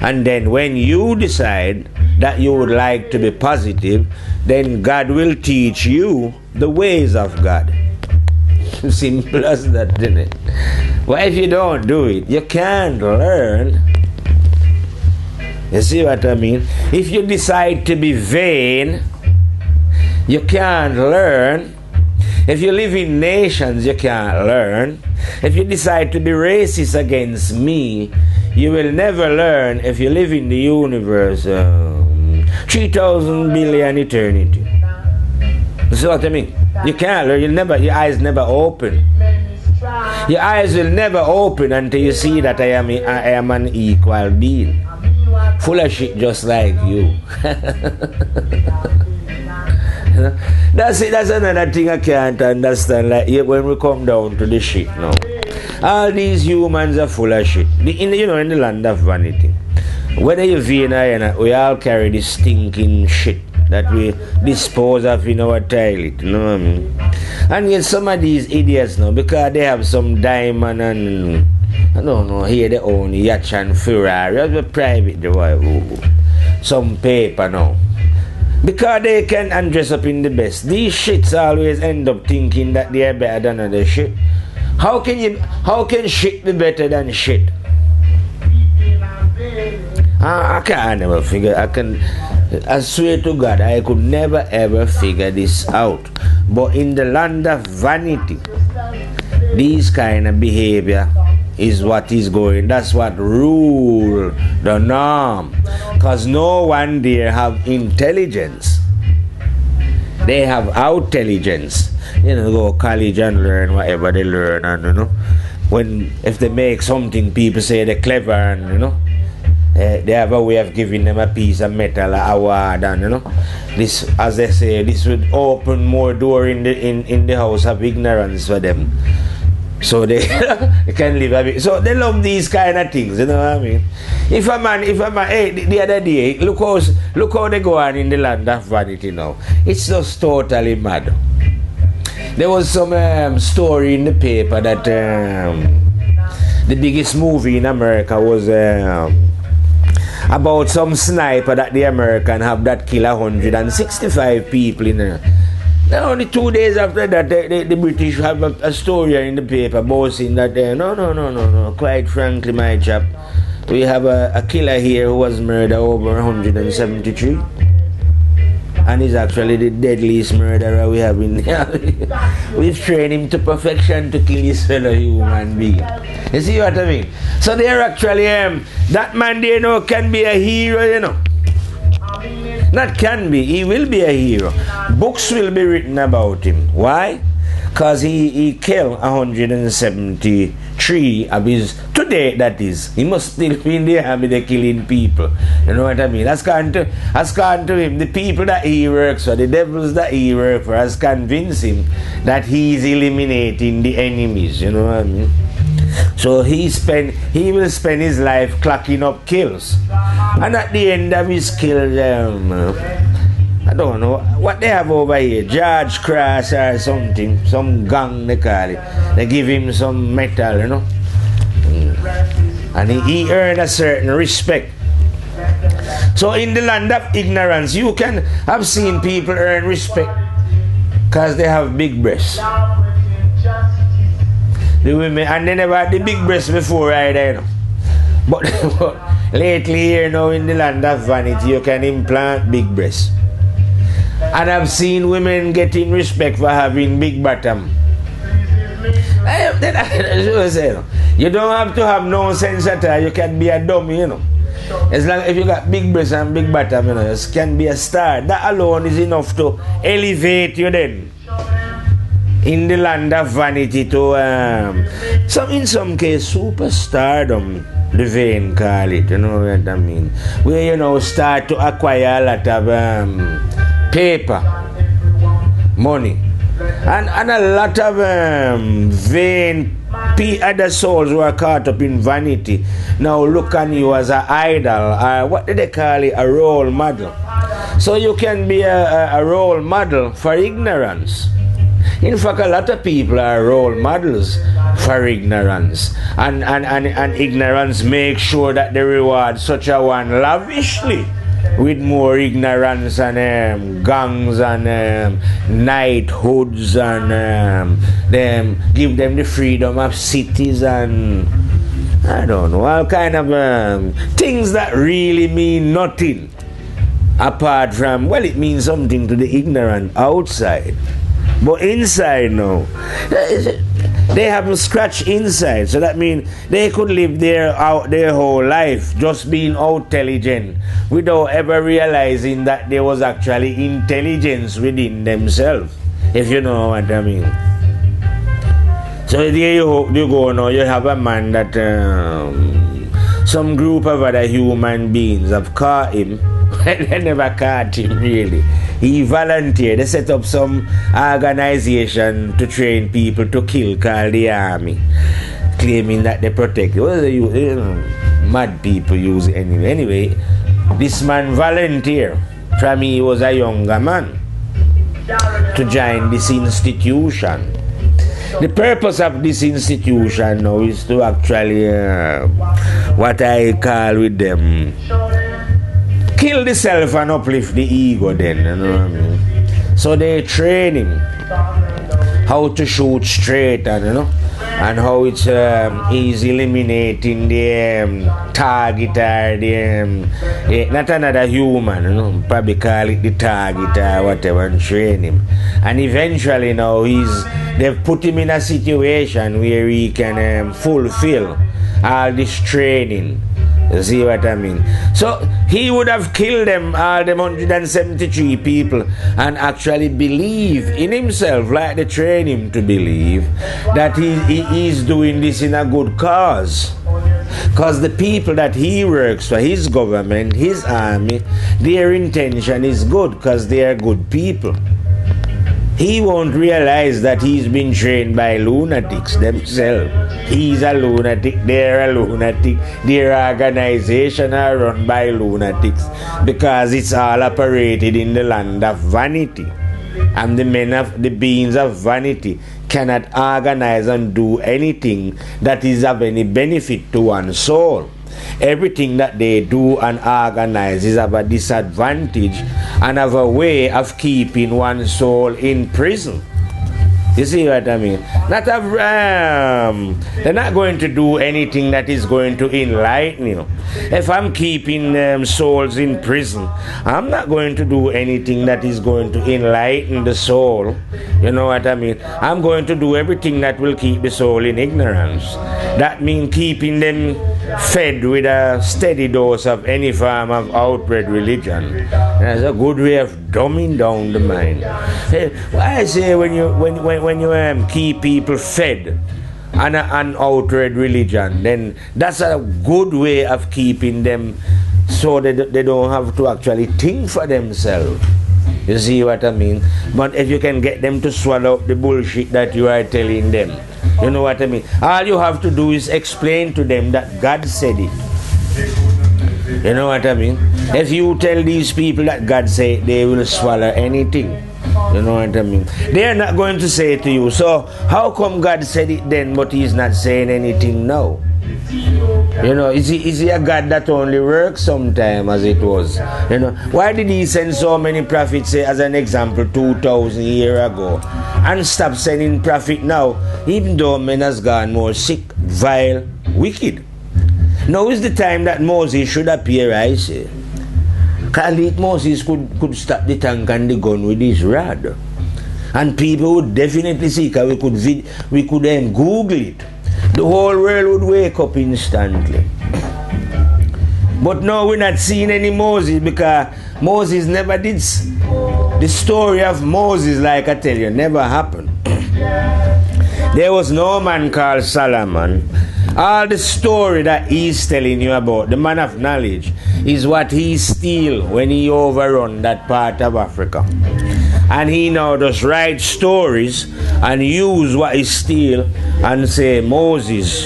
And then when you decide that you would like to be positive, then God will teach you the ways of God. Simple as that, isn't it? Well, if you don't do it, you can't learn. You see what I mean? If you decide to be vain, you can't learn. If you live in nations, you can't learn. If you decide to be racist against me, you will never learn. If you live in the universe, 3,000 billion eternity. You see what I mean? You can't learn. Your eyes never open. Your eyes will never open until you see that I am an equal being, full of shit just like you. That's it. That's another thing I can't understand. Like when we come down to the shit now, all these humans are full of shit. In the land of vanity, whether you vain or not, we all carry this stinking shit that we dispose of in our toilet. You know what I mean? And yet some of these idiots now, because they have some diamond and I don't know, here they own yacht and Ferrari, that's private, some paper now. Because they can undress up in the best. These shits always end up thinking that they are better than other shit. How can shit be better than shit? I can't never figure. I swear to God, I could never ever figure this out. But in the land of vanity, this kind of behavior is what is going. That's what rule the norm. Because no one there have intelligence. They have outintelligence. Go college and learn whatever they learn, and if they make something, people say they're clever, and they have a way of giving them a piece of metal, an award, and this, as they say, this would open more door in the house of ignorance for them. So they can live a bit. So they love these kind of things, you know what I mean? If a man, hey, the other day, look how they go on in the land of vanity now. It's just totally mad. There was some story in the paper that the biggest movie in America was about some sniper that the American have that kill 165 people in there. Only 2 days after that, the British have a story in the paper boasting that no, quite frankly, my chap, we have a killer here who was murdered over 173, and he's actually the deadliest murderer we have in there. We've trained him to perfection to kill his fellow human being. You see what I mean? So they're actually that man there can be a hero, Not can be, he will be a hero. Books will be written about him. Why? Because he killed 173 of his, today that is. He must still be in the army, they're killing people. You know what I mean? That's gone to him. The people that he works for, the devils that he works for, has convinced him that he's eliminating the enemies. You know what I mean? So he will spend his life clocking up kills, and at the end of his kills, I don't know what they have over here, George Cross or something, some gang they call it. They give him some metal, and he earned a certain respect. So in the land of ignorance, you can have seen people earn respect because they have big breasts. The women, and they never had the big breasts before either, But lately here now in the land of vanity, you can implant big breasts. And I've seen women getting respect for having big bottom. You don't have to have no sense at all. You can be a dummy, As long as if you got big breasts and big bottom, you can be a star. That alone is enough to elevate you then. In the land of vanity to in some case superstardom, the vain call it, you know what I mean, where start to acquire a lot of paper, money, And a lot of vain other souls who are caught up in vanity now look on you as an idol, what do they call it, a role model. So you can be a role model for ignorance. In fact, a lot of people are role models for ignorance, and ignorance makes sure that they reward such a one lavishly with more ignorance and gangs and knighthoods and them give them the freedom of cities and I don't know, all kind of things that really mean nothing apart from, well, it means something to the ignorant outside, but inside no, they haven't scratched inside. So that means they could live their whole life just being intelligent without ever realizing that there was actually intelligence within themselves, if you know what I mean. So there you go now. You have a man that some group of other human beings have caught him. They never caught him really. He volunteered. They set up some organization to train people to kill, called the army, claiming that they protect. Mad people use it anyway. Anyway, this man volunteered. From he was a younger man to join this institution. The purpose of this institution now is to actually, what I call with them, kill the self and uplift the ego then, you know what I mean? So they train him how to shoot straight and, you know, and how it's he's eliminating the target or the not another human, you know, probably call it the target or whatever, and train him. And eventually now they've put him in a situation where he can fulfill all this training. You see what I mean? So he would have killed them, all them 173 people, and actually believe in himself, like they train him to believe, that he is doing this in a good cause. Because the people that he works for, his government, his army, their intention is good because they are good people. He won't realize that he's been trained by lunatics themselves. He's a lunatic, they're a lunatic, their organization are run by lunatics because it's all operated in the land of vanity. And the beings of vanity cannot organize and do anything that is of any benefit to one's soul. Everything that they do and organize is of a disadvantage and of a way of keeping one's soul in prison. You see what I mean? They're not going to do anything that is going to enlighten you. If I'm keeping souls in prison, I'm not going to do anything that is going to enlighten the soul. You know what I mean? I'm going to do everything that will keep the soul in ignorance. That means keeping them fed with a steady dose of any form of outbred religion. That's a good way of dumbing down the mind. I say when you keep people fed on an outbred religion, then that's a good way of keeping them so that they don't have to actually think for themselves. You see what I mean? But if you can get them to swallow up the bullshit that you are telling them, you know what I mean? All you have to do is explain to them that God said it. You know what I mean? If you tell these people that God said it, they will swallow anything. You know what I mean? They are not going to say it to you. So how come God said it then, but He's not saying anything now? You know, is he a God that only works sometime as it was? You know, why did He send so many prophets, say, as an example, 2,000 years ago, and stop sending prophet now, even though men has gone more sick, vile, wicked? Now is the time that Moses should appear, I say. Because Moses could stop the tank and the gun with his rod. And people would definitely see, because we could Google it. The whole world would wake up instantly. But now we're not seeing any Moses, because Moses never did. The story of Moses, like I tell you, never happened. There was no man called Solomon. All the story that he's telling you about, the man of knowledge, is what he steal when he overrun that part of Africa. and he now just write stories and use what he steal and say Moses.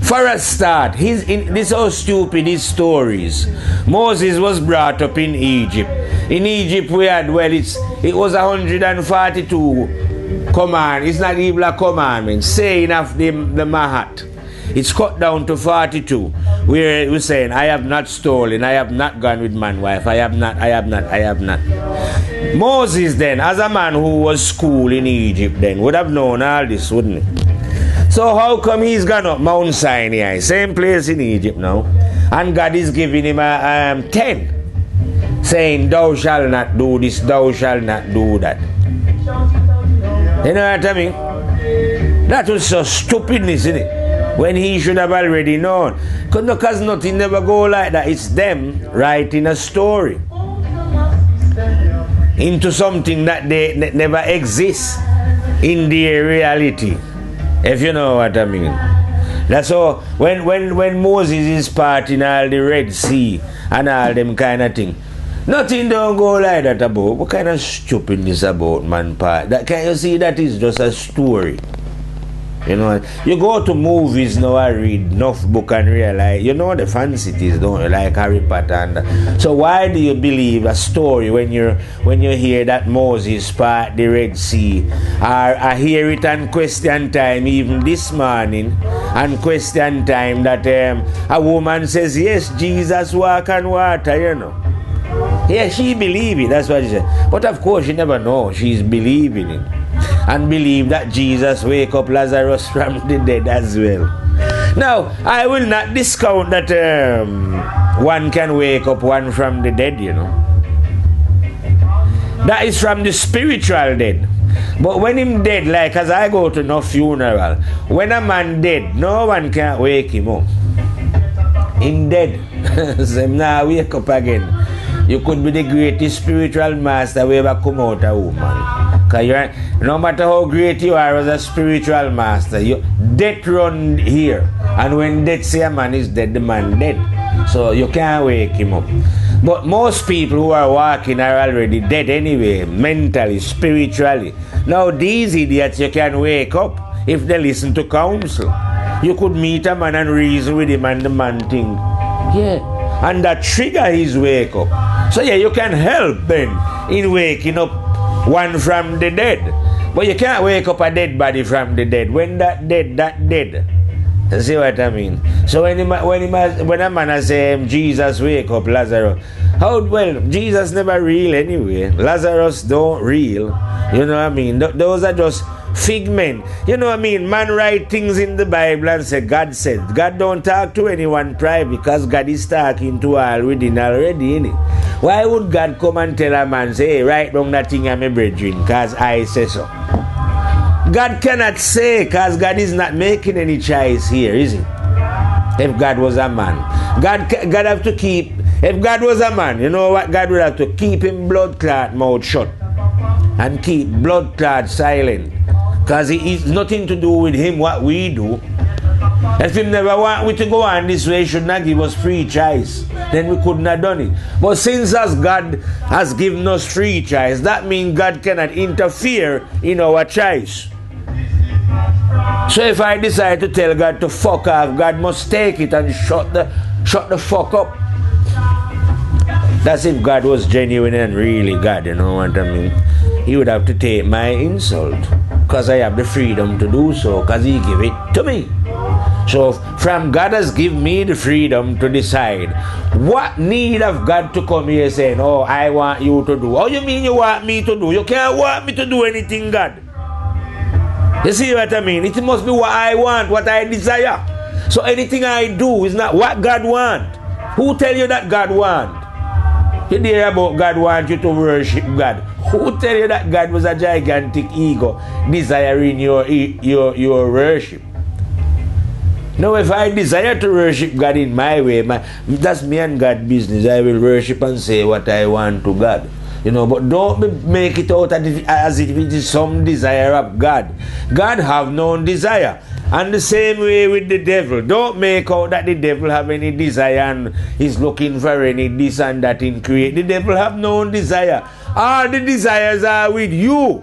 For a start, this is how stupid his stories. Moses was brought up in Egypt. In Egypt we had, well, it was 142 command. It's not even a commandment. Saying of the Mahat. It's cut down to 42. We're saying, I have not stolen, I have not gone with man wife, I have not. Moses then, as a man who was schooled in Egypt then, would have known all this, wouldn't he? So how come he's gone up Mount Sinai, same place in Egypt now, and God is giving him a 10, saying, thou shalt not do this, thou shalt not do that. You know what I mean? That was so stupidness, isn't it? When he should have already known. Because nothing never go like that. It's them writing a story into something that they never exists in their reality. If you know what I mean. That's all. When Moses is parting all the Red Sea and all them kind of thing, nothing don't go like that about. What kind of stupidness about man part? That, can you see that is just a story? You know, you go to movies now and read enough book and realize, you know the fancy things, don't you, like Harry Potter and that. So why do you believe a story when you hear that Moses part the Red Sea? I hear it on question time even this morning, and question time that a woman says, yes, Jesus walk on water, you know. Yeah, she believe it, that's what she said. But of course she never know she's believing it. And believe that Jesus wake up Lazarus from the dead as well. Now, I will not discount that one can wake up one from the dead, you know. That is from the spiritual dead. But when him dead, like as I go to no funeral, when a man dead, no one can wake him up. Him dead. So him now wake up again. You could be the greatest spiritual master who ever come out of woman. Because no matter how great you are as a spiritual master, death run here. And when death say a man is dead, the man dead. So you can't wake him up. But most people who are walking are already dead anyway, mentally, spiritually. Now these idiots you can wake up if they listen to counsel. You could meet a man and reason with him and the man think, yeah. And that trigger his wake up. So yeah, you can help then in waking up one from the dead. But you can't wake up a dead body from the dead. When that dead, that dead. You see what I mean? So when a man says Jesus wake up Lazarus, well, Jesus never real anyway. Lazarus don't real. You know what I mean? Those are just figment. You know what I mean? Man write things in the Bible and say God said. God don't talk to anyone private because God is talking to all within already, innit? Why would God come and tell a man, say, hey, write down that thing I'm a brethren because I say so? God cannot say because God is not making any choice here, is he? If God was a man. God have to keep, if God was a man, you know what God would have to keep him blood clot mouth shut and keep blood clot silent. Because it's nothing to do with him what we do. If him never want we to go on this way, he should not give us free choice. Then we couldn't have done it. But since as God has given us free choice, that means God cannot interfere in our choice. So if I decide to tell God to fuck off, God must take it and shut the fuck up. That's if God was genuine and really God, you know what I mean? He would have to take my insult. Because I have the freedom to do so, because he gave it to me. So from God has given me the freedom to decide. What need of God to come here saying, oh, I want you to do? Oh, you mean you want me to do? You can't want me to do anything, God. You see what I mean? It must be what I want, what I desire. So anything I do is not what God wants. Who tell you that God wants? You hear about God want you to worship God. Who tell you that God was a gigantic ego desiring your worship? Now if I desire to worship God in my way, that's me and God business. I will worship and say what I want to God. You know, but don't make it out as if it is some desire of God. God have no desire. And the same way with the devil. Don't make out that the devil have any desire and is looking for any this and that in create. The devil have no desire. All the desires are with you.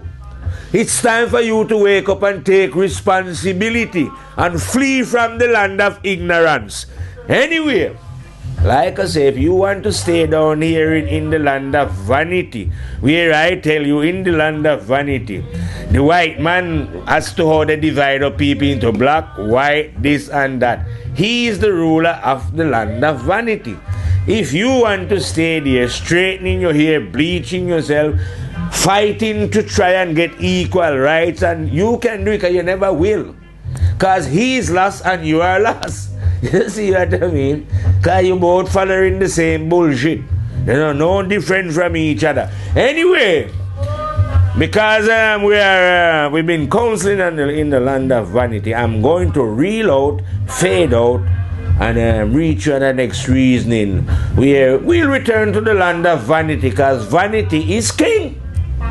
It's time for you to wake up and take responsibility and flee from the land of ignorance. Anyway, like I say, if you want to stay down here in the land of vanity, where I tell you, in the land of vanity, the white man, as to how they divide up people into black, white, this and that, he is the ruler of the land of vanity. If you want to stay there, straightening your hair, bleaching yourself, fighting to try and get equal rights, and you can do it because you never will. Because he is lost and you are lost. You see what I mean? Because you both following the same bullshit. You know, no different from each other. Anyway, because we've been counseling in the land of vanity, I'm going to reel out, fade out, and reach you the next reasoning, where we'll return to the land of vanity, because vanity is king.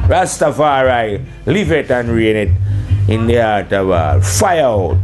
Rastafari, live it and reign it in the heart of all. Fire out.